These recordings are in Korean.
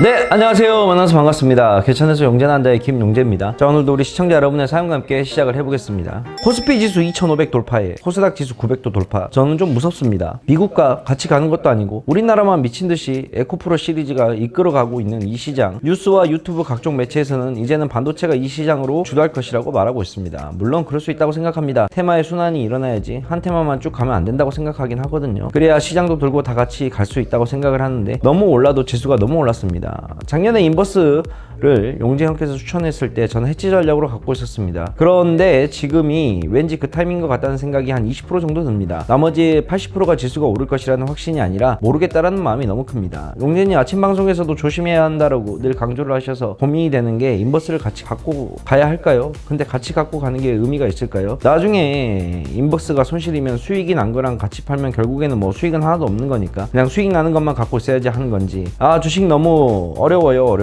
네, 안녕하세요. 만나서 반갑습니다. 개천에서 용재난다의 김용재입니다. 자, 오늘도 우리 시청자 여러분의 사연과 함께 시작을 해보겠습니다. 코스피 지수 2500 돌파에 코스닥 지수 900도 돌파. 저는 좀 무섭습니다. 미국과 같이 가는 것도 아니고 우리나라만 미친듯이 에코프로 시리즈가 이끌어가고 있는 이 시장. 뉴스와 유튜브 각종 매체에서는 이제는 반도체가 이 시장으로 주도할 것이라고 말하고 있습니다. 물론 그럴 수 있다고 생각합니다. 테마의 순환이 일어나야지 한 테마만 쭉 가면 안 된다고 생각하긴 하거든요. 그래야 시장도 돌고 다 같이 갈 수 있다고 생각을 하는데 너무 올라도 지수가 너무 올랐습니다. 작년에 인버스를 용재 형께서 추천했을 때 저는 해지 전략으로 갖고 있었습니다. 그런데 지금이 왠지 그 타이밍인 것 같다는 생각이 한 20% 정도 듭니다. 나머지 80%가 지수가 오를 것이라는 확신이 아니라 모르겠다라는 마음이 너무 큽니다. 용재님 아침 방송에서도 조심해야 한다라고 늘 강조를 하셔서 고민이 되는 게 인버스를 같이 갖고 가야 할까요? 근데 같이 갖고 가는 게 의미가 있을까요? 나중에 인버스가 손실이면 수익이 난 거랑 같이 팔면 결국에는 뭐 수익은 하나도 없는 거니까 그냥 수익 나는 것만 갖고 있어야지 하는 건지, 아 주식 너무 어려워요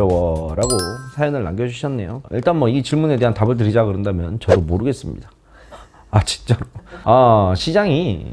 라고 사연을 남겨주셨네요. 일단 뭐 이 질문에 대한 답을 드리자 그런다면 저도 모르겠습니다. 아 진짜로. 시장이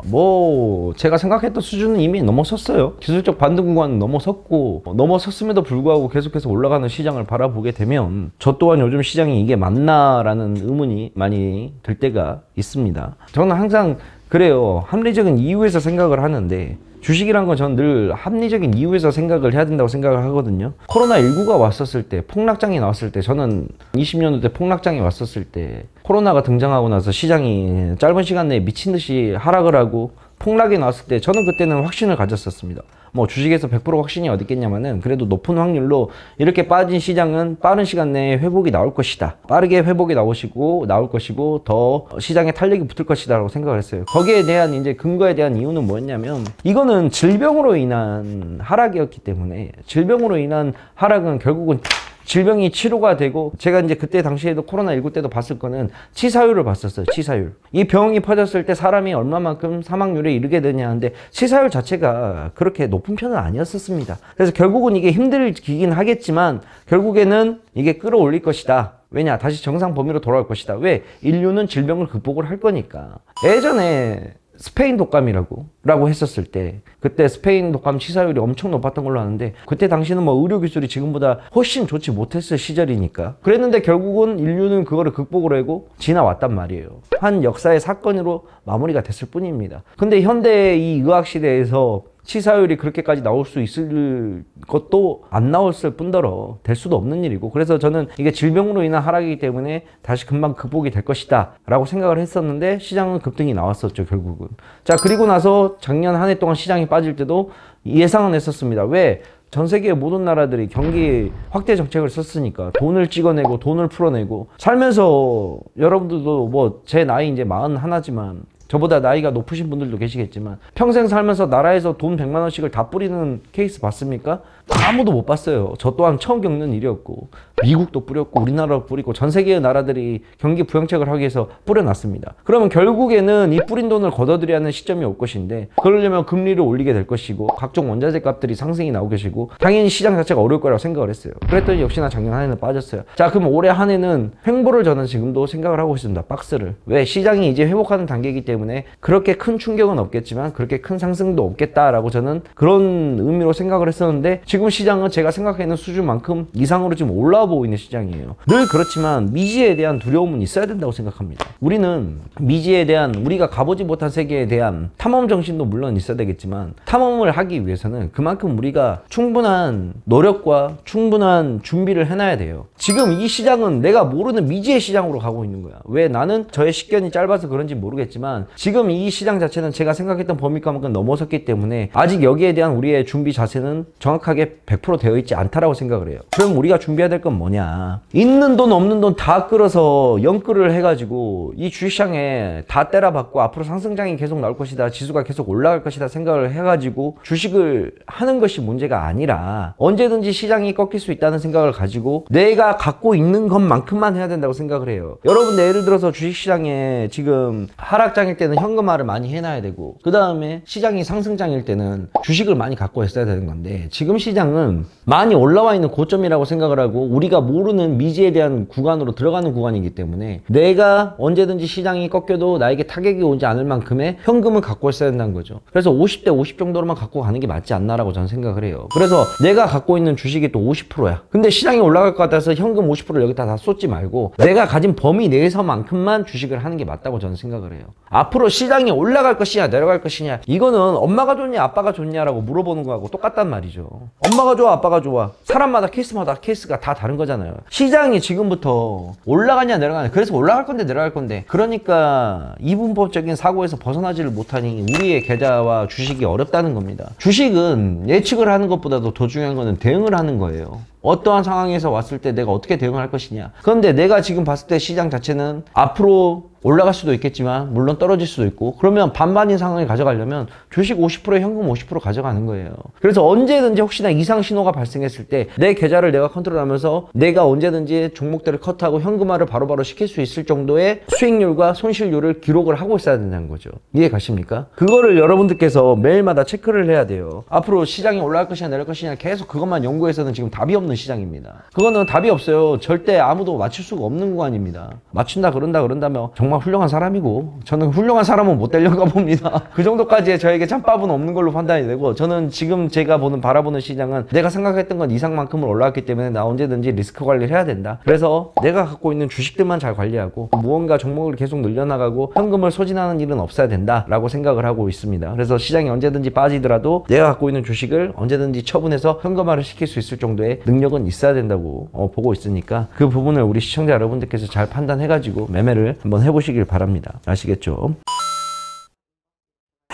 뭐 제가 생각했던 수준은 이미 넘어섰어요. 기술적 반등 구간은 넘어섰고, 넘어섰음에도 불구하고 계속해서 올라가는 시장을 바라보게 되면 저 또한 요즘 시장이 이게 맞나라는 의문이 많이 들 때가 있습니다. 저는 항상 그래요. 합리적인 이유에서 생각을 하는데, 주식이란 건 저는 늘 합리적인 이유에서 생각을 해야 된다고 생각을 하거든요. 코로나19가 왔었을 때, 폭락장이 나왔을 때, 저는 20년도 때 폭락장이 왔었을 때 코로나가 등장하고 나서 시장이 짧은 시간 내에 미친 듯이 하락을 하고 폭락이 나왔을 때 저는 그때는 확신을 가졌었습니다. 뭐 주식에서 100% 확신이 어디 있겠냐면은 그래도 높은 확률로 이렇게 빠진 시장은 빠른 시간 내에 회복이 나올 것이다. 빠르게 회복이 나올 것이고 더 시장에 탄력이 붙을 것이다 라고 생각을 했어요. 거기에 대한 이제 근거에 대한 이유는 뭐였냐면, 이거는 질병으로 인한 하락이었기 때문에, 질병으로 인한 하락은 결국은 질병이 치료가 되고, 제가 이제 그때 당시에도 코로나19 때도 봤을 거는 치사율을 봤었어요. 치사율. 이 병이 퍼졌을 때 사람이 얼마만큼 사망률에 이르게 되냐 하는데 치사율 자체가 그렇게 높은 편은 아니었었습니다. 그래서 결국은 이게 힘들긴 하겠지만 결국에는 이게 끌어올릴 것이다. 왜냐? 다시 정상 범위로 돌아올 것이다. 왜? 인류는 질병을 극복을 할 거니까. 예전에 스페인 독감이라고 했었을 때, 그때 스페인 독감 치사율이 엄청 높았던 걸로 아는데, 그때 당시는 뭐 의료 기술이 지금보다 훨씬 좋지 못했을 시절이니까 그랬는데 결국은 인류는 그거를 극복을 하고 지나왔단 말이에요. 한 역사의 사건으로 마무리가 됐을 뿐입니다. 근데 현대 이 의학 시대에서 치사율이 그렇게까지 나올 수 있을 것도 안 나왔을 뿐더러 될 수도 없는 일이고, 그래서 저는 이게 질병으로 인한 하락이기 때문에 다시 금방 극복이 될 것이다 라고 생각을 했었는데, 시장은 급등이 나왔었죠 결국은. 자, 그리고 나서 작년 한 해 동안 시장이 빠질 때도 예상은 했었습니다. 왜? 전 세계의 모든 나라들이 경기 확대 정책을 썼으니까 돈을 찍어내고 돈을 풀어내고 살면서, 여러분들도 뭐 제 나이 이제 41이지만 저보다 나이가 높으신 분들도 계시겠지만 평생 살면서 나라에서 돈 100만 원씩을 다 뿌리는 케이스 봤습니까? 아무도 못 봤어요. 저 또한 처음 겪는 일이었고, 미국도 뿌렸고 우리나라도 뿌리고 전 세계의 나라들이 경기 부양책을 하기 위해서 뿌려놨습니다. 그러면 결국에는 이 뿌린 돈을 걷어들여야 하는 시점이 올 것인데, 그러려면 금리를 올리게 될 것이고 각종 원자재 값들이 상승이 나올 것이고 당연히 시장 자체가 어려울 거라고 생각을 했어요. 그랬더니 역시나 작년 한 해는 빠졌어요. 자, 그럼 올해 한 해는 횡보를 저는 지금도 생각을 하고 있습니다. 박스를. 왜? 시장이 이제 회복하는 단계이기 때문에 그렇게 큰 충격은 없겠지만 그렇게 큰 상승도 없겠다라고 저는 그런 의미로 생각을 했었는데, 지금 시장은 제가 생각하는 수준만큼 이상으로 지금 올라오고 있는 시장이에요. 늘 그렇지만 미지에 대한 두려움은 있어야 된다고 생각합니다. 우리는 미지에 대한, 우리가 가보지 못한 세계에 대한 탐험 정신도 물론 있어야 되겠지만, 탐험을 하기 위해서는 그만큼 우리가 충분한 노력과 충분한 준비를 해놔야 돼요. 지금 이 시장은 내가 모르는 미지의 시장으로 가고 있는 거야. 왜? 나는 저의 식견이 짧아서 그런지 모르겠지만 지금 이 시장 자체는 제가 생각했던 범위감만큼 넘어섰기 때문에 아직 여기에 대한 우리의 준비 자세는 정확하게 100% 되어 있지 않다라고 생각을 해요. 그럼 우리가 준비해야 될 건 뭐냐? 있는 돈 없는 돈 다 끌어서 영끌을 해가지고 이 주식시장에 다 때려박고 앞으로 상승장이 계속 나올 것이다, 지수가 계속 올라갈 것이다 생각을 해가지고 주식을 하는 것이 문제가 아니라, 언제든지 시장이 꺾일 수 있다는 생각을 가지고 내가 갖고 있는 것만큼만 해야 된다고 생각을 해요. 여러분, 예를 들어서 주식시장에 지금 하락장일 때는 현금화를 많이 해놔야 되고, 그 다음에 시장이 상승장일 때는 주식을 많이 갖고 있어야 되는 건데, 지금 시장은 많이 올라와 있는 고점이라고 생각을 하고 우리가 모르는 미지에 대한 구간으로 들어가는 구간이기 때문에 내가 언제든지 시장이 꺾여도 나에게 타격이 오지 않을 만큼의 현금을 갖고 있어야 된다는 거죠. 그래서 50대 50 정도로만 갖고 가는 게 맞지 않나라고 저는 생각을 해요. 그래서 내가 갖고 있는 주식이 또 50%야. 근데 시장이 올라갈 것 같아서 현금 50%를 여기다 다 쏟지 말고 내가 가진 범위 내에서만큼만 주식을 하는 게 맞다고 저는 생각을 해요. 앞으로 시장이 올라갈 것이냐 내려갈 것이냐 이거는 엄마가 좋냐 아빠가 좋냐라고 물어보는 거하고 똑같단 말이죠. 엄마가 좋아 아빠가 좋아 사람마다 케이스마다 케이스가 다 다른 거잖아요. 시장이 지금부터 올라가냐 내려가냐 그래서 올라갈 건데 내려갈 건데 그러니까 이분법적인 사고에서 벗어나지를 못하니 우리의 계좌와 주식이 어렵다는 겁니다. 주식은 예측을 하는 것보다도 더 중요한 거는 대응을 하는 거예요. 어떠한 상황에서 왔을 때 내가 어떻게 대응을 할 것이냐. 그런데 내가 지금 봤을 때 시장 자체는 앞으로 올라갈 수도 있겠지만 물론 떨어질 수도 있고 그러면 반반인 상황을 가져가려면 주식 50% 현금 50% 가져가는 거예요. 그래서 언제든지 혹시나 이상 신호가 발생했을 때 내 계좌를 내가 컨트롤하면서 내가 언제든지 종목들을 컷하고 현금화를 바로바로 시킬 수 있을 정도의 수익률과 손실률을 기록을 하고 있어야 된다는 거죠. 이해 가십니까? 그거를 여러분들께서 매일마다 체크를 해야 돼요. 앞으로 시장이 올라갈 것이냐 내려갈 것이냐 계속 그것만 연구해서는 지금 답이 없는 시장입니다. 그거는 답이 없어요. 절대 아무도 맞출 수가 없는 구간입니다. 맞춘다 그런다면 정말 훌륭한 사람이고 저는 훌륭한 사람은 못 되려고 봅니다. 그 정도까지의 저에게 찬밥은 없는 걸로 판단이 되고 저는 지금 제가 바라보는 시장은 내가 생각했던 것 이상만큼은 올라왔기 때문에 나 언제든지 리스크 관리를 해야 된다. 그래서 내가 갖고 있는 주식들만 잘 관리하고 무언가 종목을 계속 늘려나가고 현금을 소진하는 일은 없어야 된다라고 생각을 하고 있습니다. 그래서 시장이 언제든지 빠지더라도 내가 갖고 있는 주식을 언제든지 처분해서 현금화를 시킬 수 있을 정도의 능력은 있어야 된다고 보고 있으니까 그 부분을 우리 시청자 여러분들께서 잘 판단해가지고 매매를 한번 해보시길 바랍니다. 아시겠죠?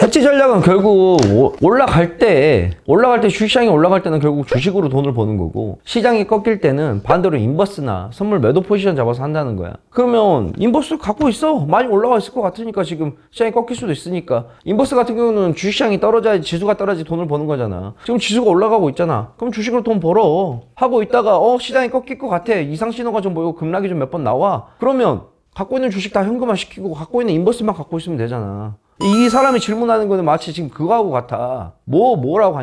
해지 전략은 결국 올라갈 때 주식시장이 올라갈 때는 결국 주식으로 돈을 버는 거고 시장이 꺾일 때는 반대로 인버스나 선물 매도 포지션 잡아서 한다는 거야. 그러면 인버스 갖고 있어. 많이 올라가 있을 것 같으니까 지금 시장이 꺾일 수도 있으니까 인버스 같은 경우는 주식시장이 떨어져야지 지수가 떨어지 돈을 버는 거잖아. 지금 지수가 올라가고 있잖아. 그럼 주식으로 돈 벌어. 하고 있다가 시장이 꺾일 것 같아. 이상 신호가 좀 보이고 급락이 좀 몇 번 나와. 그러면 갖고 있는 주식 다 현금화 시키고 갖고 있는 인버스만 갖고 있으면 되잖아. 이 사람이 질문하는 거는 마치 지금 그거하고 같아. 뭐라고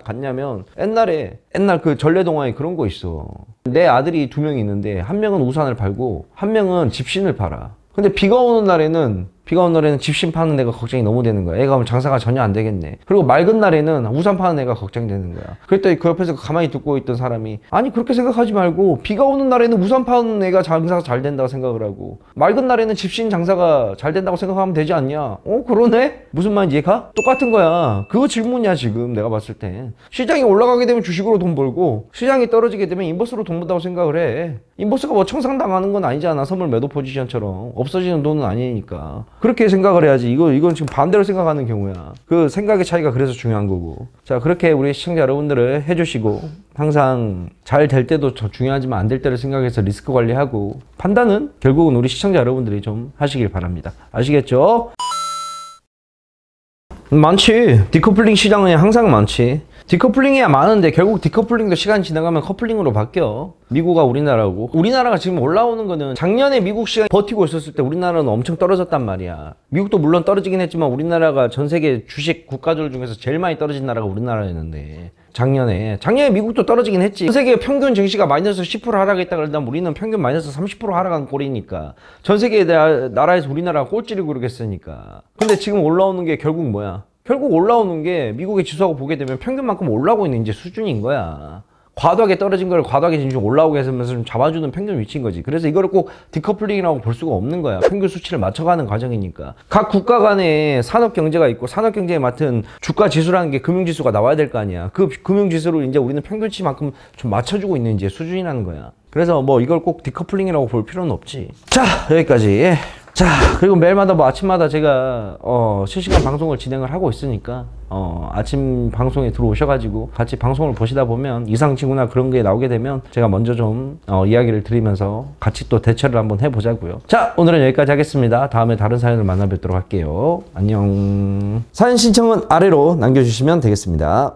같냐면 옛날 그 전래동화에 그런 거 있어. 내 아들이 2명이 있는데 한 명은 우산을 팔고 한 명은 집신을 팔아. 근데 비가 오는 날에는 집신 파는 애가 걱정이 너무 되는 거야. 애가 장사가 전혀 안 되겠네. 그리고 맑은 날에는 우산 파는 애가 걱정이 되는 거야. 그랬더니 그 옆에서 가만히 듣고 있던 사람이 아니 그렇게 생각하지 말고 비가 오는 날에는 우산 파는 애가 장사가 잘 된다고 생각을 하고 맑은 날에는 집신 장사가 잘 된다고 생각하면 되지 않냐. 그러네? 무슨 말인지 이해가? 똑같은 거야. 그거 질문이야 지금 내가 봤을 때. 시장이 올라가게 되면 주식으로 돈 벌고 시장이 떨어지게 되면 인버스로 돈 번다고 생각을 해. 인버스가 청산당하는 건 아니잖아. 선물 매도 포지션처럼 없어지는 돈은 아니니까. 그렇게 생각을 해야지. 이건 지금 반대로 생각하는 경우야. 그 생각의 차이가 그래서 중요한 거고. 자, 그렇게 우리 시청자 여러분들을 해주시고 항상 잘 될 때도 더 중요하지만 안 될 때를 생각해서 리스크 관리하고 판단은 결국은 우리 시청자 여러분들이 좀 하시길 바랍니다. 아시겠죠? 많지. 디커플링 시장은 항상 많지. 디커플링이야 많은데 결국 디커플링도 시간이 지나가면 커플링으로 바뀌어. 미국과 우리나라가 지금 올라오는 거는 작년에 미국 시장이 버티고 있었을 때 우리나라는 엄청 떨어졌단 말이야. 미국도 물론 떨어지긴 했지만 우리나라가 전 세계 주식 국가들 중에서 제일 많이 떨어진 나라가 우리나라였는데 작년에 미국도 떨어지긴 했지. 전 세계 평균 증시가 마이너스 10% 하락했다 그러면 우리는 평균 마이너스 30% 하락한 꼴이니까 전 세계 나라에서 우리나라가 꼴찌를 구르겠으니까. 근데 지금 올라오는 게 결국 뭐야? 결국 올라오는 게 미국의 지수하고 보게 되면 평균만큼 올라오고 있는 이제 수준인 거야. 과도하게 떨어진 걸 과도하게 지금 올라오게 해서면서 좀 잡아주는 평균 위치인 거지. 그래서 이거를 꼭 디커플링이라고 볼 수가 없는 거야. 평균 수치를 맞춰가는 과정이니까. 각 국가 간에 산업 경제가 있고 산업 경제에 맡은 주가 지수라는 게 금융 지수가 나와야 될 거 아니야. 그 금융 지수를 이제 우리는 평균치만큼 좀 맞춰주고 있는 이제 수준이라는 거야. 그래서 이걸 꼭 디커플링이라고 볼 필요는 없지. 자, 여기까지. 자, 그리고 매일마다 아침마다 제가 실시간 방송을 진행을 하고 있으니까 아침 방송에 들어오셔가지고 같이 방송을 보시다 보면 이상징후나 그런 게 나오게 되면 제가 먼저 좀 이야기를 드리면서 같이 또 대처를 한번 해보자고요. 자, 오늘은 여기까지 하겠습니다. 다음에 다른 사연을 만나 뵙도록 할게요. 안녕. 사연 신청은 아래로 남겨주시면 되겠습니다.